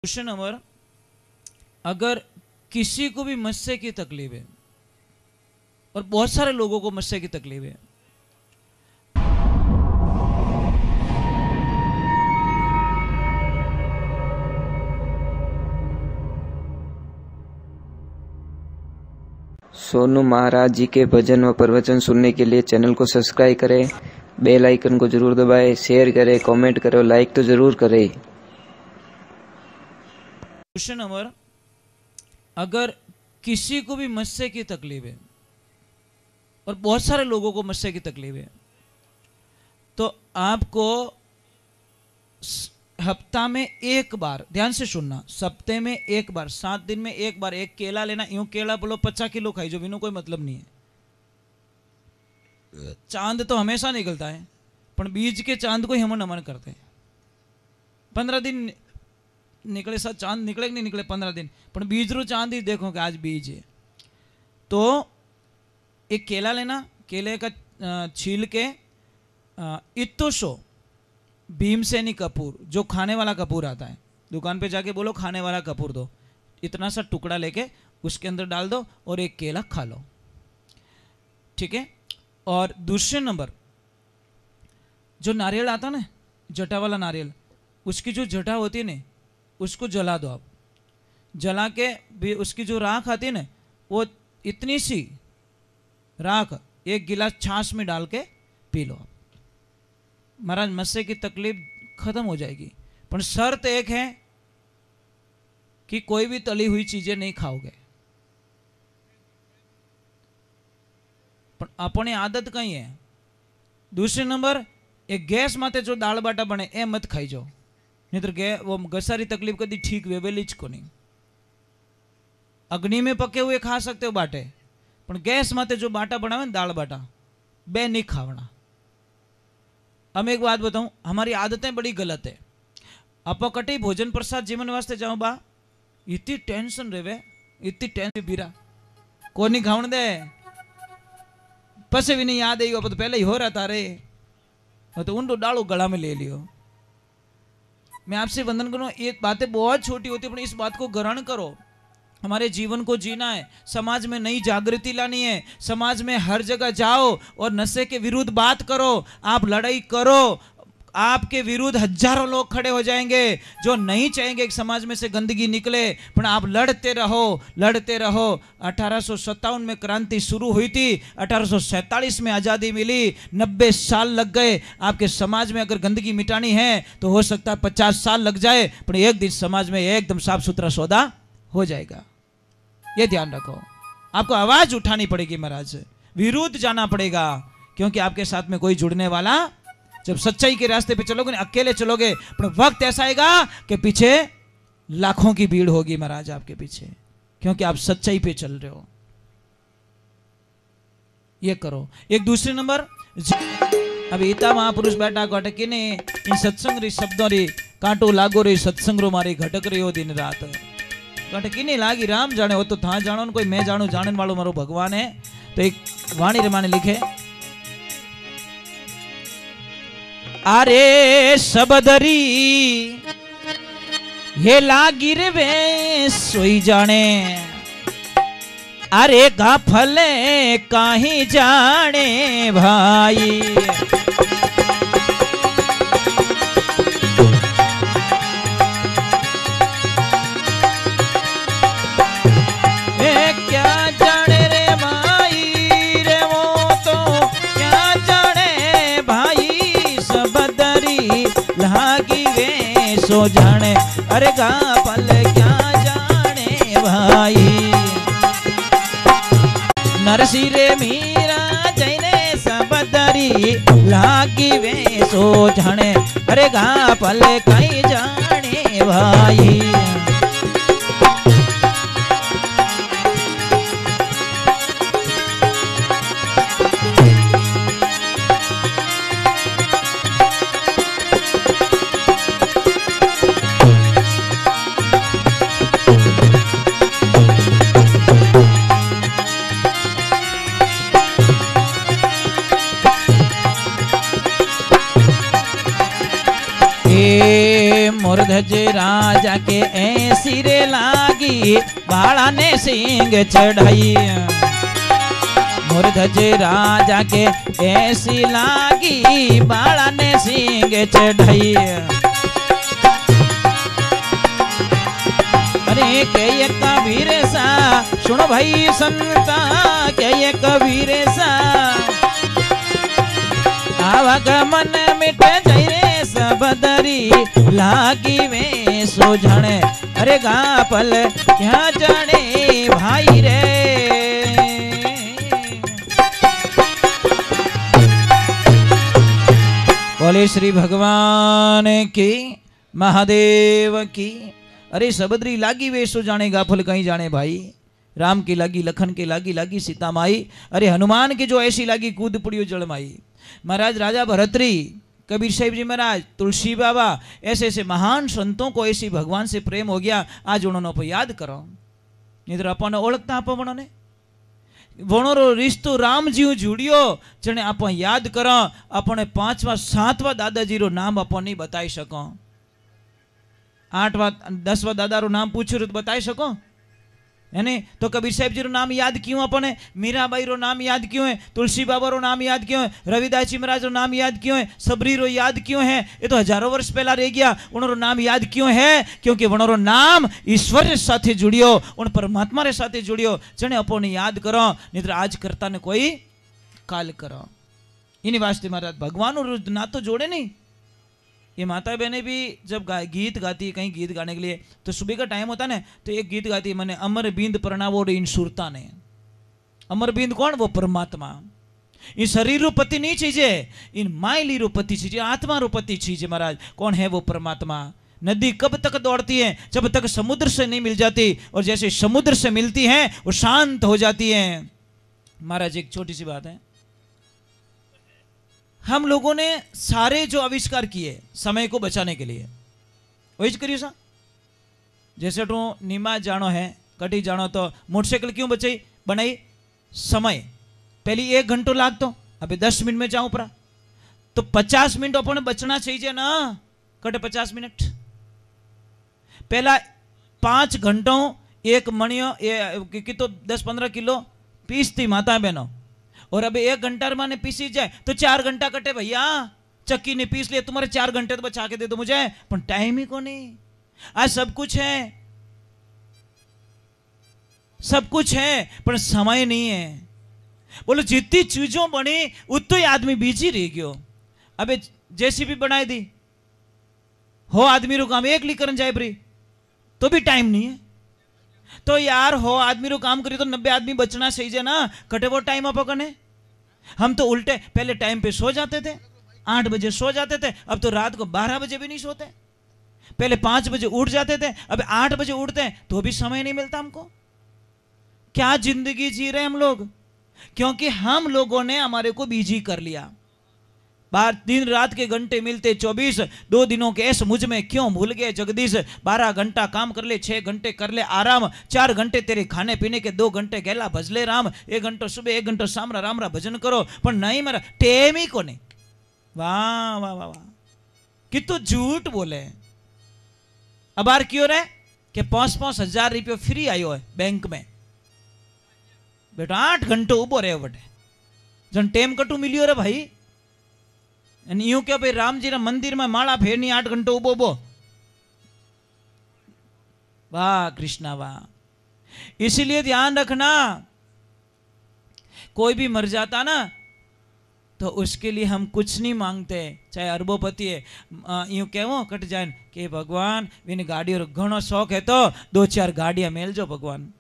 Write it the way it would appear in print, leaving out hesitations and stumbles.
Question number, अगर किसी को भी मस्से की तकलीफ है और बहुत सारे लोगों को मस्से की तकलीफ है, सोनू महाराज जी के भजन व प्रवचन सुनने के लिए चैनल को सब्सक्राइब करें, बेल आइकन को जरूर दबाएं, शेयर करें, कमेंट करें, लाइक तो जरूर करें। क्वेश्चन नंबर, अगर किसी को भी मस्से की तकलीफ है और बहुत सारे लोगों को मस्से की तकलीफ है, तो आपको हफ्ता में एक बार, ध्यान से सुनना, सप्ते में एक बार, 7 दिन में एक बार एक केला लेना। यूं केला बोलो 50 किलो खाई जो, बिनो कोई मतलब नहीं है। चांद तो हमेशा निकलता है, पर बीज के चांद को ही हम नमन करते हैं। 15 दिन निकले, साथ चांद निकले कि नहीं निकले 15 दिन, पर बीज रू चांद ही देखो कि आज बीज है। तो एक केला लेना, केले का छील के इत्तो सो भीमसेनी कपूर, जो खाने वाला कपूर आता है, दुकान पे जाके बोलो खाने वाला कपूर दो, इतना सा टुकड़ा लेके उसके अंदर डाल दो और एक केला खा लो, ठीक है। और दूसरे नंबर, जो नारियल आता ना, जटा वाला नारियल, उसकी जो जटा होती है ना, उसको जला दो आप। जला के भी उसकी जो राख आती है ना, वो इतनी सी राख 1 गिलास छाछ में डाल के पी लो। महाराज मस्से की तकलीफ खत्म हो जाएगी, पर शर्त एक है कि कोई भी तली हुई चीजें नहीं खाओगे। पर अपनी आदत कहीं है। दूसरे नंबर, एक गैस माते जो दाल बाटा बने ए मत खाई जाओ, नहीं तो वो घसारी तकलीफ कभी ठीक वेवेली ज को नहीं। अग्नि में पके हुए खा सकते हो बाटे, पर गैस माते जो बाटा बनावे ना, दाल बाटा, बे नहीं खावना। अब एक बात बताऊं, हमारी आदतें बड़ी गलत है। आप कटी भोजन प्रसाद जीवन वास्ते जाओ बा, इतनी टेंशन रेवे, इतनी टेंशन बीरा को नहीं खावन दे, पसे भी नहीं याद आई, तो पहले ही हो रहा था रे, तो उनको डालो गला में ले लियो। मैं आपसे वंदन करूं, ये बातें बहुत छोटी होती है, पर इस बात को ग्रहण करो। हमारे जीवन को जीना है, समाज में नई जागृति लानी है, समाज में हर जगह जाओ और नशे के विरुद्ध बात करो, आप लड़ाई करो। आपके विरुद्ध हजारों लोग खड़े हो जाएंगे जो नहीं चाहेंगे कि समाज में से गंदगी निकले, पर आप लड़ते रहो, लड़ते रहो। 1857 में क्रांति शुरू हुई थी, 1847 में आज़ादी मिली, 90 साल लग गए। आपके समाज में अगर गंदगी मिटानी है तो हो सकता है 50 साल लग जाए, पर एक दिन समाज में एकदम साफ सुथरा सौदा हो जाएगा। ये ध्यान रखो, आपको आवाज उठानी पड़ेगी महाराज, विरुद्ध जाना पड़ेगा, क्योंकि आपके साथ में कोई जुड़ने वाला, जब सच्चाई के रास्ते पे चलोगे, अकेले चलोगे, पर वक्त ऐसा आएगा कि पीछे लाखों की भीड़ होगी महाराज आपके पीछे, क्योंकि आप सच्चाई पे चल रहे हो। ये करो। एक दूसरे नंबर, अब इता महापुरुष बैठा घटकी ने इन सत्संग री शब्दों री कांटो लागो रे सत्संग रो मारी घटक रही हो दिन रात, घटकी नहीं लागी, राम जाने, हो तो था जानो न कोई मैं जानू, जानने वालों मारो भगवान है। तो एक वाणी रमाने लिखे, अरे सबदरी ये लागी रे वे सोई जाने, अरे गाफले काहीं जाने भाई, सो जाने, अरे गा पल क्या जाने भाई। नरसी रे मीरा जैने सबदरी लागी वे सो जाने, अरे गा पल कहीं जाने भाई। धज राजा के ऐसी रे लागी बाड़ा ने सिंह चढ़ाई। मोर धज राजा के ऐसी लागी बाड़ा ने सिंह चढ़ाई। अरे के ये कबीर सा सुनो भाई संता, के ये कबीर सा आवागमन मिट जाए रे सब दरी लागी वे सोझणे। अरे गापल क्या जाने भाई रे। बोले श्री भगवान की, महादेव की। अरे सबदरी लागी वे सो जाने गाफल कहीं जाने भाई। राम की लागी, लखन की लागी, लागी सीता माई। अरे हनुमान की जो ऐसी लागी कूद पड़ियो जल माई। महाराज राजा भरतरी, कबीर साहिब जी महाराज, तुलसी बाबा, ऐसे ऐसे महान संतों को ऐसी भगवान से प्रेम हो गया। आज उन्होंने याद करो, नहीं तो अपन ओळखता आप ने वणोरो रिश्तो राम जी जुड़ियो जने आप याद करो। अपने 5वां 7वां दादाजी रो नाम अपन नहीं बताई सको। 8वां 10वां दादा रो नाम पूछो तो बताई सको है नहीं? तो कबीर साहिब जी रो नाम याद क्यों अपने? मीराबाई रो नाम याद क्यों है? तुलसी बाबा रो नाम याद क्यों है? रविदास जी महाराज रो नाम याद क्यों है? सबरी रो याद क्यों है? ये तो हजारों वर्ष पहला रह गया। उनरो नाम याद क्यों है? क्योंकि उनरो नाम ईश्वर रे साथे जुड़ियो, उन परमात्मा रे साथे जुड़ियो। जने अपने याद करो, नहीं तो आज करता ने कोई काल करो। इन्हीं वास्ते महाराज भगवान और नातो जोड़े नहीं। ये माता बहनें भी जब गीत गाती है, कहीं गीत गाने के लिए, तो सुबह का टाइम होता है ना, तो एक गीत गाती है, मैंने अमर बिंद प्रणावो इन सुरता ने। अमर बिंद कौन? वो परमात्मा। इन शरीर रो पति नहीं चीजे, इन माइली रो पति चीजे, आत्मा रो पति चीजे। महाराज कौन है वो? परमात्मा। नदी कब तक दौड़ती है? जब तक समुद्र से नहीं मिल जाती, और जैसे समुद्र से मिलती है वो शांत हो जाती है। महाराज एक छोटी सी बात है, हम लोगों ने सारे जो आविष्कार किए समय को बचाने के लिए, वही करियो सा। जैसे तो नीमा जानो है, कटी जानो, तो मोटरसाइकिल क्यों बचाई बनाई? समय। पहले 1 घंटो लागतो, अभी 10 मिनट में जाऊं परा, तो 50 मिनट अपन बचना चाहिए ना। कटे 50 मिनट पहला 5 घंटों 1 मणियों की तो 10-15 किलो पीसती माता बहनों, और अब 1 घंटा माने पीसी जाए तो 4 घंटा कटे भैया। चक्की ने पीस लिया, तुम्हारे 4 घंटे तो बचा के दे दो मुझे, पर टाइम ही को नहीं। आज सब कुछ है, सब कुछ है, पर समय नहीं है। बोलो जितनी चीजों बनी उतो ही आदमी बिजी रह गयो। अबे जेसीबी बनाई दी हो, आदमी रो काम एक ली करन जाए परी, तो भी टाइम नहीं है। तो यार हो आदमी रो काम करी तो 90 आदमी बचना सही है ना। कटे वो टाइम आप कने? हम तो उल्टे पहले टाइम पे सो जाते थे, 8 बजे सो जाते थे, अब तो रात को 12 बजे भी नहीं सोते। पहले 5 बजे उठ जाते थे, अब 8 बजे उठते हैं तो भी समय नहीं मिलता हमको। क्या जिंदगी जी रहे हम लोग? क्योंकि हम लोगों ने हमारे को बिजी कर लिया। दिन रात के घंटे मिलते 24, 2 दिनों के ऐस मुझ में क्यों भूल गए जगदीश। 12 घंटा काम कर ले, 6 घंटे कर ले आराम, 4 घंटे तेरे खाने पीने के, 2 घंटे गैला भजले राम, 1 घंटा सुबह 1 घंटा शाम राम भजन करो। पर नहीं मेरा टेम ही को नहीं। वाह वाह वाह वाह, कि तू झूठ बोले। अब बार क्यों रहे कि 5-5 हजार रुपये फ्री आयो है बैंक में। बेटा 8 घंटे उबो रहे बटे, जन टेम कटू मिलियो रे भाई। यूं क्यों भाई राम जी मंदिर में माला फेरनी 8 घंटे उबो बो। वाह कृष्णा वाह। इसीलिए ध्यान रखना, कोई भी मर जाता ना तो उसके लिए हम कुछ नहीं मांगते, चाहे अरबोपति है। यूं कहो कट जाए कि भगवान बिन गाड़ी और घणो शौक है तो 2-4 गाड़ियां मेल जो भगवान।